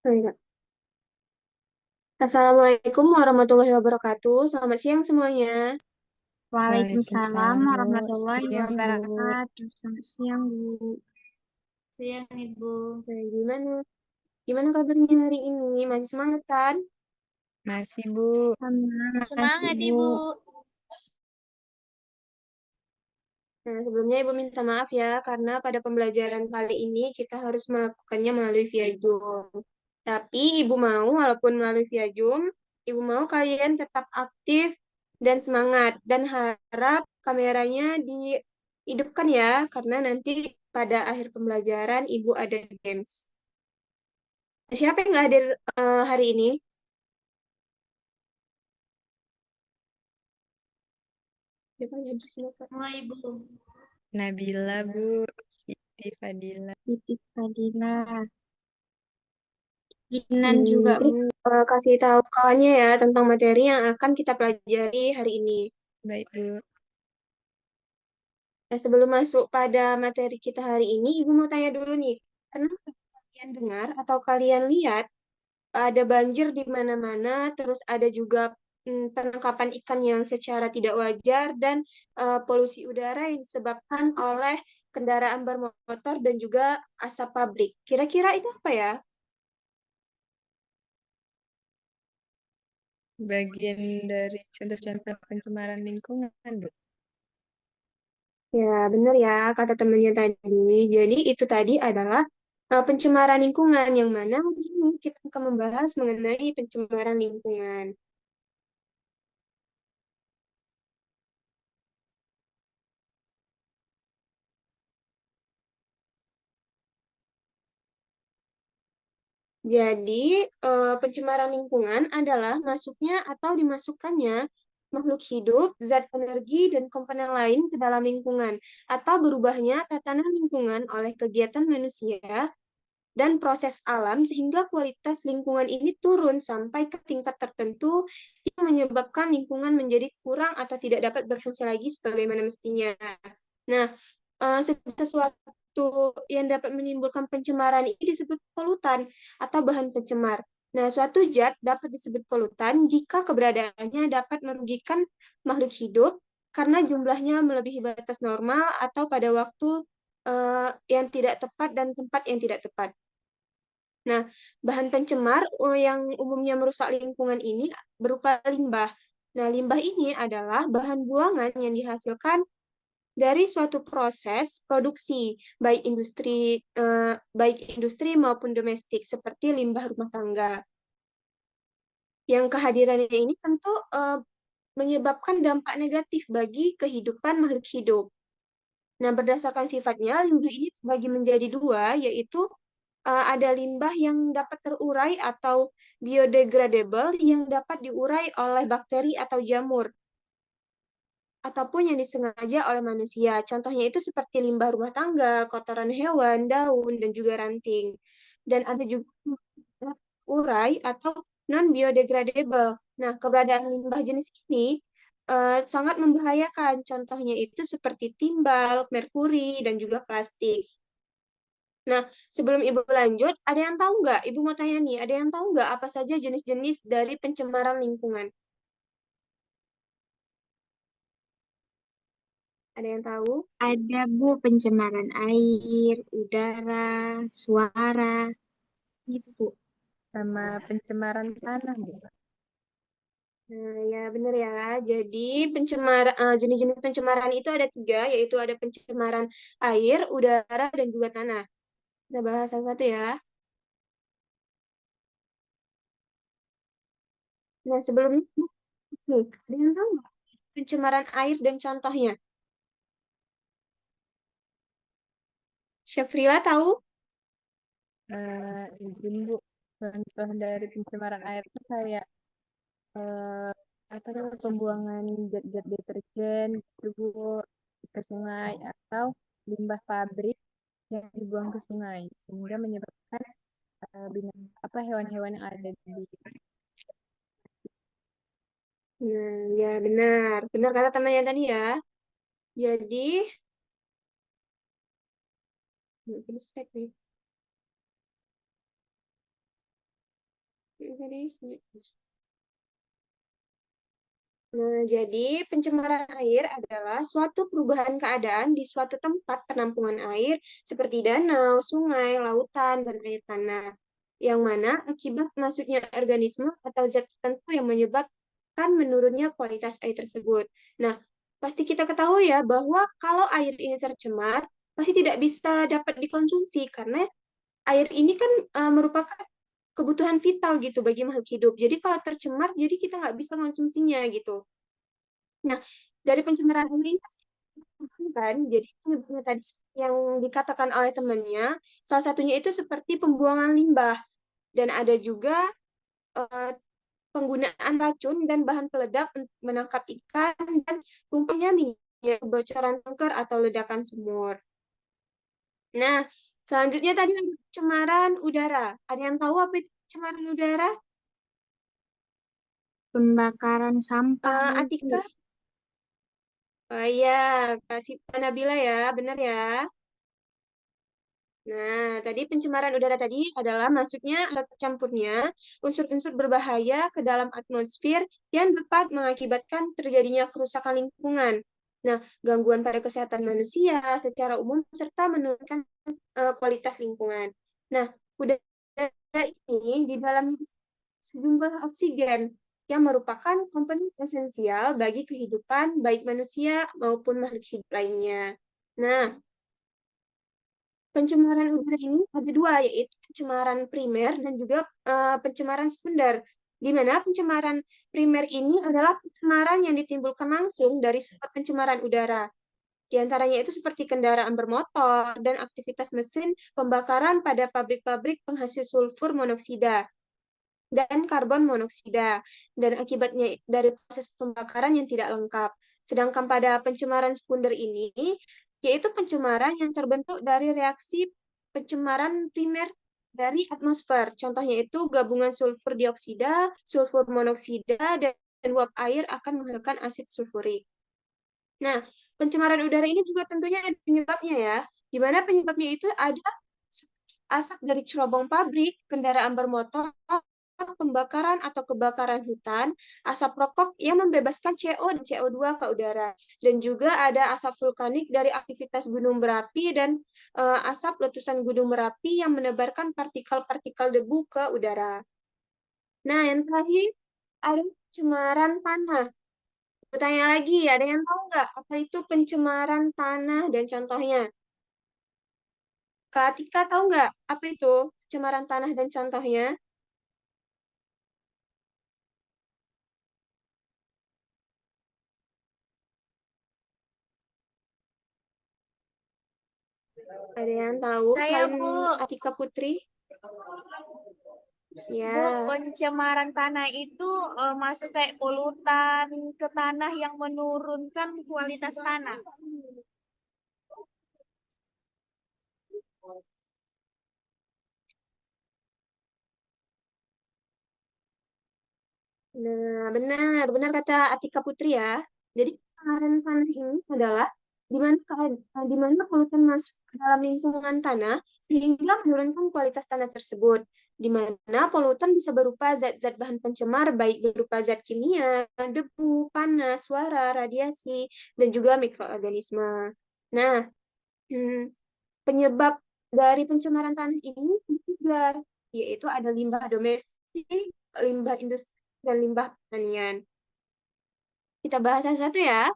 Baik. Assalamualaikum warahmatullahi wabarakatuh. Selamat siang semuanya. Waalaikumsalam Waalaikumsalam, Bu. warahmatullahi Siang, Bu. wabarakatuh. Selamat siang, Bu. Siang, Ibu. Nah, gimana? Gimana kabarnya hari ini? Masih semangat kan? Masih, Bu. Makasih, Semangat, Bu. Ibu. Nah, sebelumnya Ibu minta maaf ya, karena pada pembelajaran kali ini kita harus melakukannya melalui via Zoom. Tapi Ibu mau, walaupun melalui via Zoom, Ibu mau kalian tetap aktif dan semangat. Dan harap kameranya dihidupkan ya, karena nanti pada akhir pembelajaran Ibu ada games. Siapa yang nggak hadir hari ini? Siapa yang hadir semua, Kak? Semua, Ibu. Nabila, Bu. Siti Fadila. Titik Fadila. Kinan juga, Terus Bu. kasih tahu kawannya ya tentang materi yang akan kita pelajari hari ini. Baik, Bu. Nah, sebelum masuk pada materi kita hari ini, Ibu mau tanya dulu nih, pernah kalian dengar atau kalian lihat ada banjir di mana-mana, terus ada juga penangkapan ikan yang secara tidak wajar dan polusi udara yang disebabkan oleh kendaraan bermotor dan juga asap pabrik. Kira-kira itu apa ya? Bagian dari contoh-contoh pencemaran lingkungan, Bu. Ya, benar ya, kata temannya tadi. Jadi, itu tadi adalah pencemaran lingkungan, yang mana hari ini kita akan membahas mengenai pencemaran lingkungan. Jadi, pencemaran lingkungan adalah masuknya atau dimasukkannya makhluk hidup, zat energi, dan komponen lain ke dalam lingkungan, atau berubahnya tatanan lingkungan oleh kegiatan manusia dan proses alam sehingga kualitas lingkungan ini turun sampai ke tingkat tertentu yang menyebabkan lingkungan menjadi kurang atau tidak dapat berfungsi lagi sebagaimana mestinya. Nah, sesuatu yang dapat menimbulkan pencemaran ini disebut polutan atau bahan pencemar. Nah, suatu zat dapat disebut polutan jika keberadaannya dapat merugikan makhluk hidup karena jumlahnya melebihi batas normal atau pada waktu yang tidak tepat dan tempat yang tidak tepat. Nah, bahan pencemar yang umumnya merusak lingkungan ini berupa limbah. Nah, limbah ini adalah bahan buangan yang dihasilkan dari suatu proses produksi, baik industri maupun domestik, seperti limbah rumah tangga. Yang kehadirannya ini tentu menyebabkan dampak negatif bagi kehidupan makhluk hidup. Nah, berdasarkan sifatnya, limbah ini terbagi menjadi dua, yaitu ada limbah yang dapat terurai atau biodegradable yang dapat diurai oleh bakteri atau jamur, ataupun yang disengaja oleh manusia. Contohnya itu seperti limbah rumah tangga, kotoran hewan, daun, dan juga ranting. Dan ada juga limbah urai atau non-biodegradable. Nah, keberadaan limbah jenis ini sangat membahayakan. Contohnya itu seperti timbal, merkuri, dan juga plastik. Nah, sebelum Ibu lanjut, ada yang tahu nggak? Ibu mau tanya nih, ada yang tahu nggak apa saja jenis-jenis dari pencemaran lingkungan? Ada yang tahu? Ada, Bu, pencemaran air, udara, suara, gitu, Bu. Sama pencemaran tanah, Bu. Nah, ya benar ya. Jadi jenis-jenis pencemaran itu ada tiga, yaitu ada pencemaran air, udara, dan juga tanah. Kita bahas satu-satu ya. Nah, sebelumnya, nih, ada yang tahu nggak pencemaran air dan contohnya? Syafrila tahu? Izin, Bu. Contoh dari pencemaran air itu kayak eh, apa namanya pembuangan zat-zat deterjen gitu, Bu, ke sungai atau limbah pabrik yang dibuang ke sungai sehingga menyebabkan apa hewan-hewan yang ada di. Nah, ya benar. Benar kata temannya tadi ya. Jadi, nggak bisa nih. Nah, jadi pencemaran air adalah suatu perubahan keadaan di suatu tempat penampungan air seperti danau, sungai, lautan, dan air tanah. Yang mana akibat masuknya organisme atau zat tertentu yang menyebabkan menurunnya kualitas air tersebut. Nah, pasti kita ketahui ya bahwa kalau air ini tercemar, pasti tidak bisa dapat dikonsumsi karena air ini kan merupakan kebutuhan vital gitu bagi makhluk hidup. Jadi kalau tercemar, jadi kita nggak bisa konsumsinya gitu. Nah, dari pencemaran air ini pasti kan, jadi penyebabnya tadi yang dikatakan oleh temannya, salah satunya itu seperti pembuangan limbah dan ada juga eh, penggunaan racun dan bahan peledak untuk menangkap ikan dan tumpahnya minyak, kebocoran tanker atau ledakan sumur. Nah, selanjutnya tadi ada pencemaran udara. Ada yang tahu apa itu pencemaran udara? Pembakaran sampah, Bu. Atika? Oh iya, kasih Nabila ya, benar ya. Nah, tadi pencemaran udara tadi adalah masuknya atau tercampurnya unsur-unsur berbahaya ke dalam atmosfer yang dapat mengakibatkan terjadinya kerusakan lingkungan. Nah, gangguan pada kesehatan manusia secara umum serta menurunkan kualitas lingkungan. Nah, udara ini di dalamnya sejumlah oksigen yang merupakan komponen esensial bagi kehidupan baik manusia maupun makhluk hidup lainnya. Nah, pencemaran udara ini ada dua, yaitu pencemaran primer dan juga pencemaran sekunder. Di mana pencemaran primer ini adalah pencemaran yang ditimbulkan langsung dari sumber pencemaran udara. Di antaranya itu seperti kendaraan bermotor dan aktivitas mesin pembakaran pada pabrik-pabrik penghasil sulfur monoksida dan karbon monoksida, dan akibatnya dari proses pembakaran yang tidak lengkap. Sedangkan pada pencemaran sekunder ini, yaitu pencemaran yang terbentuk dari reaksi pencemaran primer dari atmosfer. Contohnya itu gabungan sulfur dioksida, sulfur monoksida, dan uap air akan menghasilkan asid sulfurik. Nah, pencemaran udara ini juga tentunya ada penyebabnya ya, di mana penyebabnya itu ada asap dari cerobong pabrik, kendaraan bermotor, pembakaran atau kebakaran hutan, asap rokok yang membebaskan CO dan CO2 ke udara, dan juga ada asap vulkanik dari aktivitas gunung berapi dan asap letusan gunung berapi yang menebarkan partikel-partikel debu ke udara. Nah, yang terakhir ada pencemaran tanah. Bertanya lagi, ada yang tahu nggak apa itu pencemaran tanah dan contohnya? Kak Atika tahu nggak apa itu pencemaran tanah dan contohnya? Ada yang tahu Saya, selain Bu. Atika Putri? Bu, Ya, pencemaran tanah itu masuk kayak polutan ke tanah yang menurunkan kualitas tanah. nah benar kata Atika Putri ya. Jadi pencemaran tanah ini adalah di mana polutan masuk ke dalam lingkungan tanah sehingga menurunkan kualitas tanah tersebut. Di mana polutan bisa berupa zat-zat bahan pencemar baik berupa zat kimia, debu, panas, suara, radiasi, dan juga mikroorganisme. Nah, hmm, penyebab dari pencemaran tanah ini juga yaitu ada limbah domestik, limbah industri, dan limbah pertanian. Kita bahas satu-satu ya.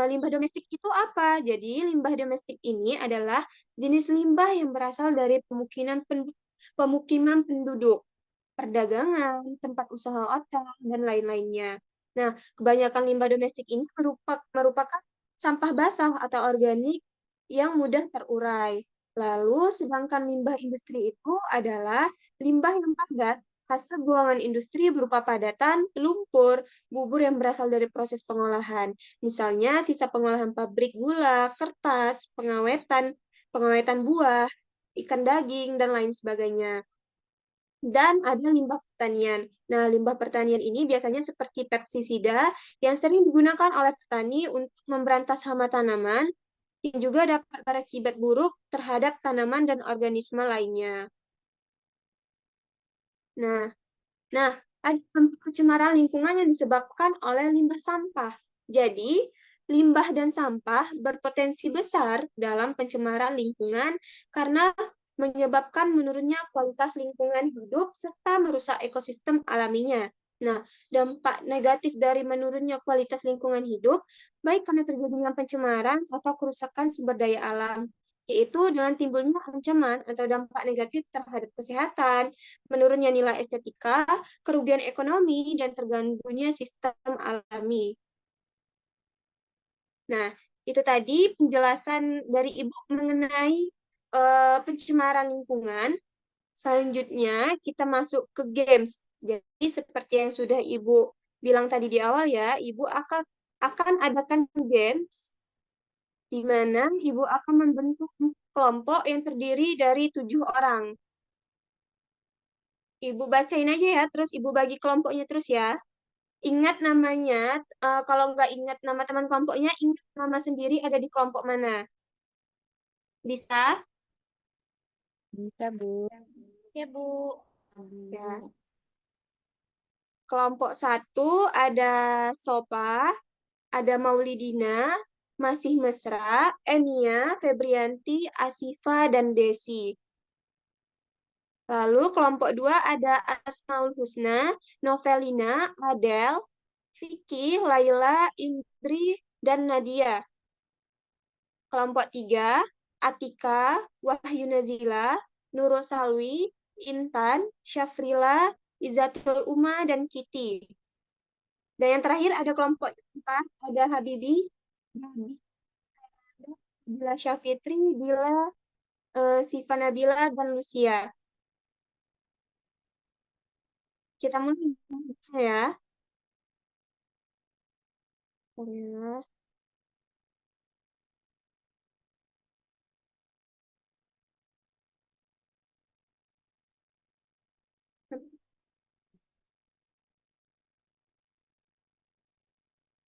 Limbah domestik itu apa? Jadi, limbah domestik ini adalah jenis limbah yang berasal dari pemukiman penduduk, perdagangan, tempat usaha hotel, dan lain-lainnya. Nah, kebanyakan limbah domestik ini merupakan sampah basah atau organik yang mudah terurai. Lalu, sedangkan limbah industri itu adalah limbah yang padat, hasil buangan industri berupa padatan, lumpur, bubur yang berasal dari proses pengolahan. Misalnya, sisa pengolahan pabrik gula, kertas, pengawetan buah, ikan daging, dan lain sebagainya. Dan ada limbah pertanian. Nah, limbah pertanian ini biasanya seperti pestisida yang sering digunakan oleh petani untuk memberantas hama tanaman yang juga dapat berakibat buruk terhadap tanaman dan organisme lainnya. Nah, Nah, ada dampak pencemaran lingkungan yang disebabkan oleh limbah sampah. Jadi, limbah dan sampah berpotensi besar dalam pencemaran lingkungan karena menyebabkan menurunnya kualitas lingkungan hidup serta merusak ekosistem alaminya. Nah, dampak negatif dari menurunnya kualitas lingkungan hidup, baik karena terjadinya pencemaran atau kerusakan sumber daya alam, yaitu dengan timbulnya ancaman atau dampak negatif terhadap kesehatan, menurunnya nilai estetika, kerugian ekonomi, dan terganggunya sistem alami. Nah, itu tadi penjelasan dari Ibu mengenai pencemaran lingkungan. Selanjutnya, kita masuk ke games. Jadi, seperti yang sudah Ibu bilang tadi di awal ya, Ibu akan adakan games di mana Ibu akan membentuk kelompok yang terdiri dari 7 orang. Ibu bacain aja ya, terus Ibu bagi kelompoknya terus ya. Ingat namanya, kalau nggak ingat nama teman kelompoknya, ingat nama sendiri ada di kelompok mana. Bisa? Bisa, Bu. Ya, Bu. Ya. Kelompok 1 ada Sopa, ada Maulidina, Masih Mesra, Enia, Febrianti, Asifa, dan Desi. Lalu kelompok 2 ada Asmaul Husna, Novelina, Adel, Vicky, Laila, Indri, dan Nadia. Kelompok 3, Atika, Wahyu Nazila, Nurul Salwi, Intan, Syafrila, Izatul Uma, dan Kiti. Dan yang terakhir ada kelompok 4, ada Habibi, Bila Syafitri, Bila, Siva Nabila, dan Lucia. Kita mulai ya.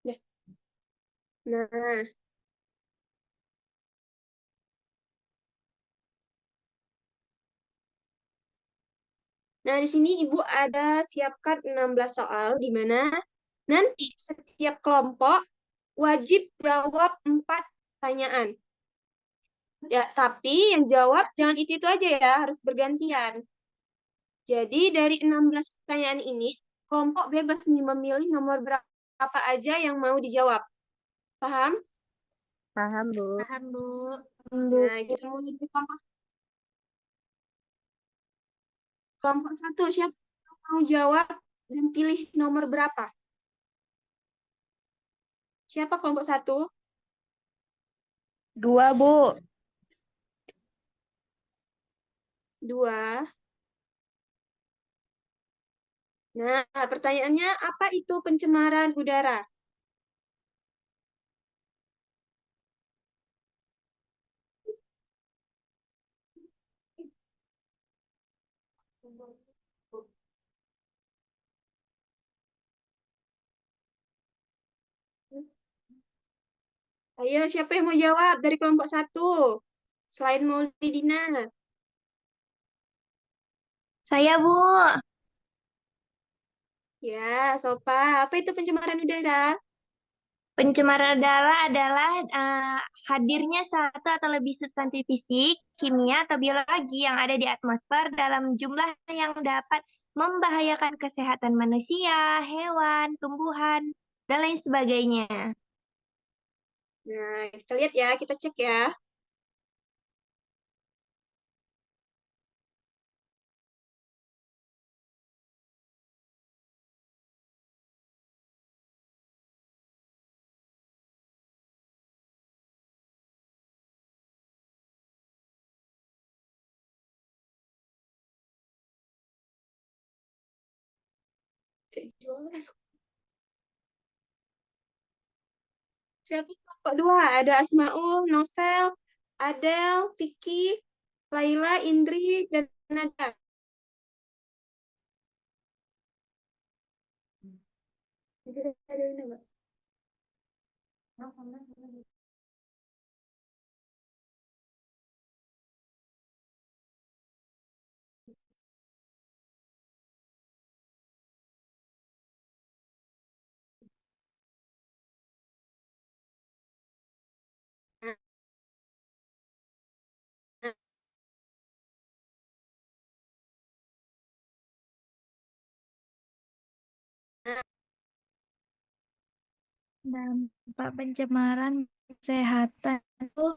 Ya. Nah, Nah, di sini Ibu ada siapkan 16 soal, di mana nanti setiap kelompok wajib jawab 4 pertanyaan. Ya, tapi yang jawab jangan itu aja ya, harus bergantian. Jadi dari 16 pertanyaan ini, kelompok bebas nih memilih nomor berapa aja yang mau dijawab. Paham? Paham, Bu. Paham, Bu. Nah, kita mulai dari kelompok 1. Siapa yang mau jawab dan pilih nomor berapa? Siapa kelompok 1? 2, Bu. 2. Nah, pertanyaannya apa itu pencemaran udara? Ayo, siapa yang mau jawab dari kelompok 1? Selain Maulidina. Saya, Bu. Ya, Sopa. Apa itu pencemaran udara? Pencemaran udara adalah hadirnya satu atau lebih substansi fisik, kimia, atau biologi yang ada di atmosfer dalam jumlah yang dapat membahayakan kesehatan manusia, hewan, tumbuhan, dan lain sebagainya. Nah, kita lihat ya, kita cek ya. Siapa kelompok 2? Ada Asmaul, Novel, Adel, Vicky, Laila, Indri, dan Nada. Ada ini, Mbak. Nah, Dampak pencemaran kesehatan itu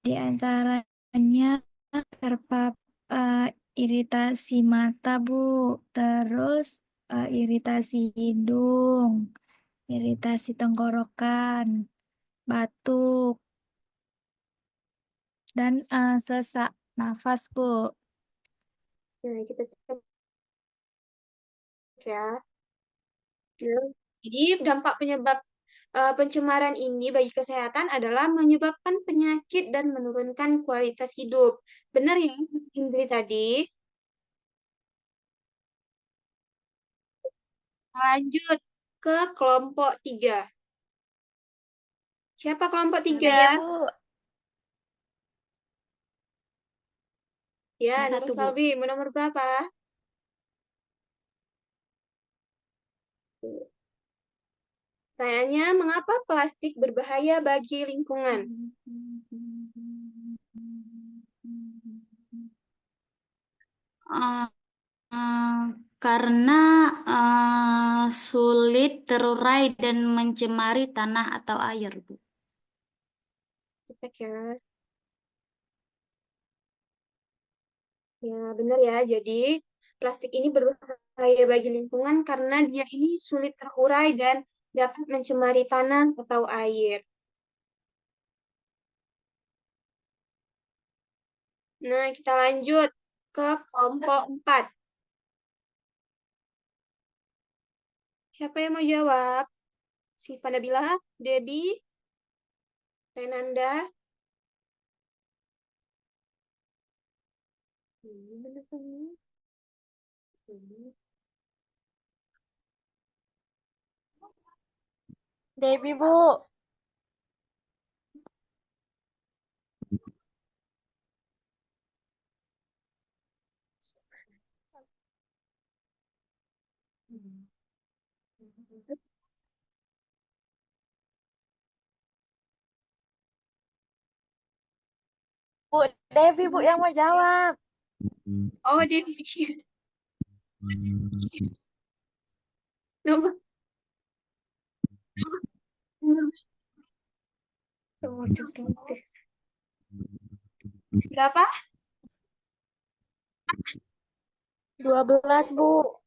diantaranya iritasi mata, Bu, terus iritasi hidung, iritasi tenggorokan, batuk, dan sesak nafas, Bu. nah, kita cek ya. Nah, jadi dampak penyebab pencemaran ini bagi kesehatan adalah menyebabkan penyakit dan menurunkan kualitas hidup. Benar ya, Indri tadi? Lanjut ke kelompok 3. Siapa kelompok 3? Ya, Bu. Ya, Yang Nur satu, Bu. Salbi, mau nomor berapa? Tanyanya, mengapa plastik berbahaya bagi lingkungan? Eh, eh, karena sulit terurai dan mencemari tanah atau air, Bu. Cek ya. Ya, benar ya. Jadi, plastik ini berbahaya bagi lingkungan karena dia ini sulit terurai dan dapat mencemari tanah atau air. Nah, kita lanjut ke kelompok 4. Siapa yang mau jawab? Siva Nabila, Debbie, Renanda. Debbie, Bu. Bu, Debbie, Bu, yang mau jawab. Oh, Debbie. Nomor berapa? 12, Bu.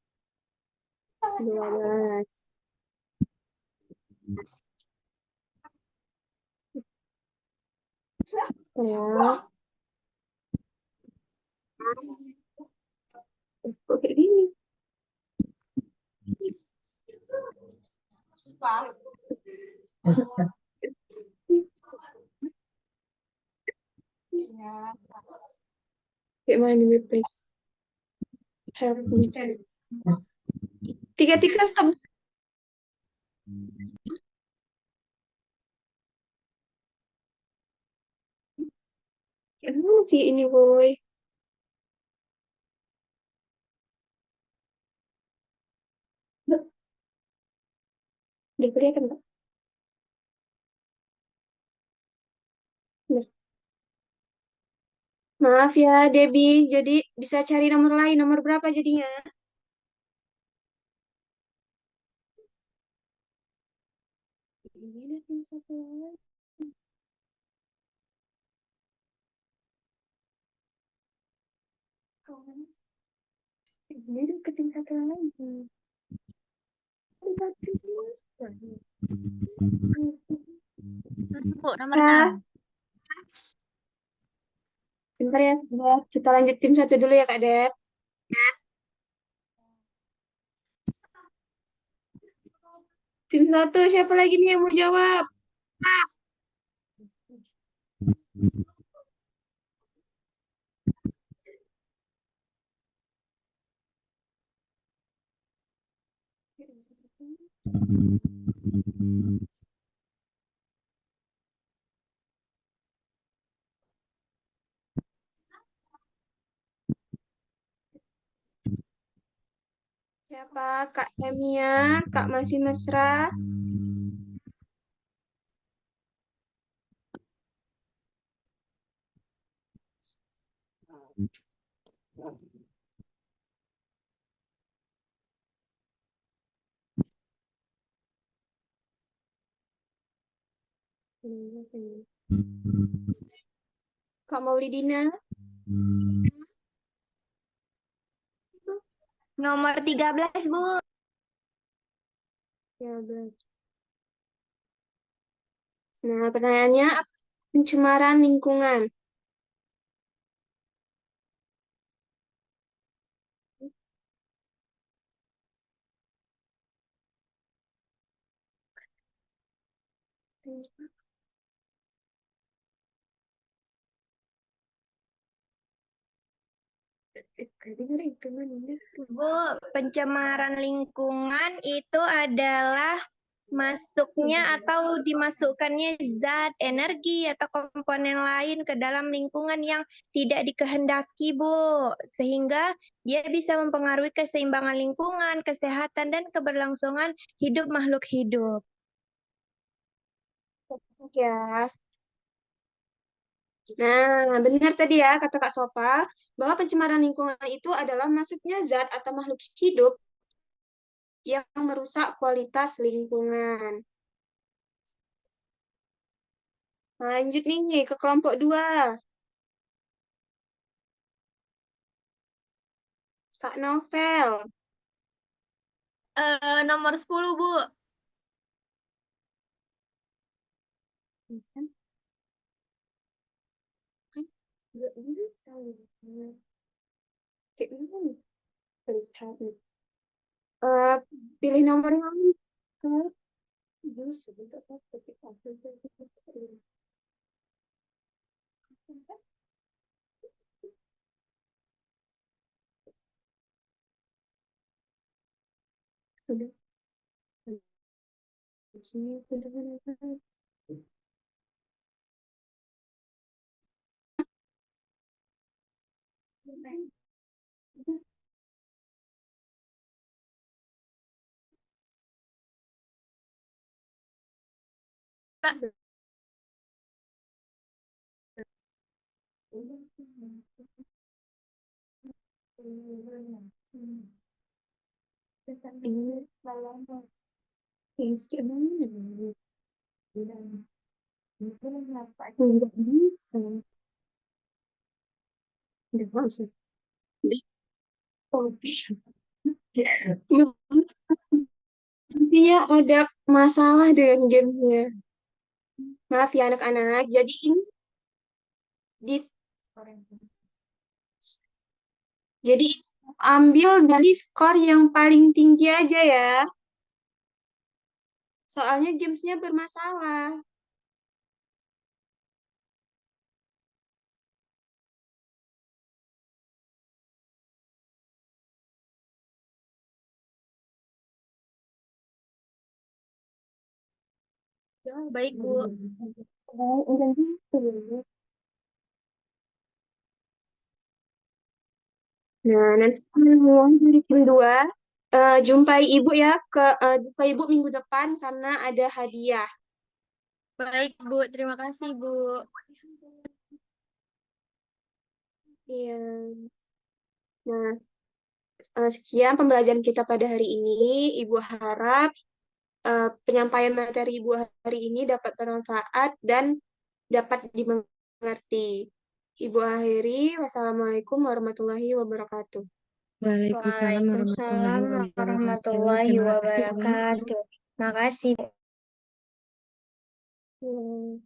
12. Ya. Kok kayak gini? Kayak mana nih, please? Help me. Tiga stop. Emang sih ini, boy. Udah kelihatan nggak? Udah. Maaf ya, Debbie. Jadi bisa cari nomor lain. Nomor berapa jadinya? Ini ada tim satu lagi. Ini udah ke tim satu lagi. Bu, nomor Ah, 6. bentar ya, Deb. Kita lanjut tim satu dulu ya, Kak Deb. Tim satu, siapa lagi nih yang mau jawab? Siapa? Kak Emia, Kak Masih Mesra. Kak Maulidina. Nomor 13, Bu. Ya, benar. Nah, pertanyaannya apa pencemaran lingkungan? Bu, pencemaran lingkungan itu adalah masuknya atau dimasukkannya zat, energi, atau komponen lain ke dalam lingkungan yang tidak dikehendaki, Bu. Sehingga dia bisa mempengaruhi keseimbangan lingkungan, kesehatan, dan keberlangsungan hidup makhluk hidup. Ya. Nah, benar tadi ya kata Kak Sopa, bahwa pencemaran lingkungan itu adalah masuknya zat atau makhluk hidup yang merusak kualitas lingkungan. Nah, lanjut nih ke kelompok 2. Kak Novel. Nomor 10, Bu. Cek dulu nih. Pilih nomor yang lain. Nggak bisa. Nggak bisa. Intinya ada masalah dengan gamenya. Maaf ya anak-anak. Jadi ini di jadi ambil dari skor yang paling tinggi aja ya. Soalnya gamesnya bermasalah. Baik, Bu. Udah gitu. Nah, nanti teman-teman dari tim 2 jumpai ibu ya jumpai ibu minggu depan karena ada hadiah. Baik, Bu. Terima kasih, Bu. Iya. Nah, sekian pembelajaran kita pada hari ini. Ibu harap penyampaian materi ibu hari ini dapat bermanfaat dan dapat dimengerti. Ibu akhiri, wassalamualaikum warahmatullahi wabarakatuh. Waalaikumsalam warahmatullahi wabarakatuh. warahmatullahi Terima kasih, Bu. wabarakatuh. Makasih. Hmm.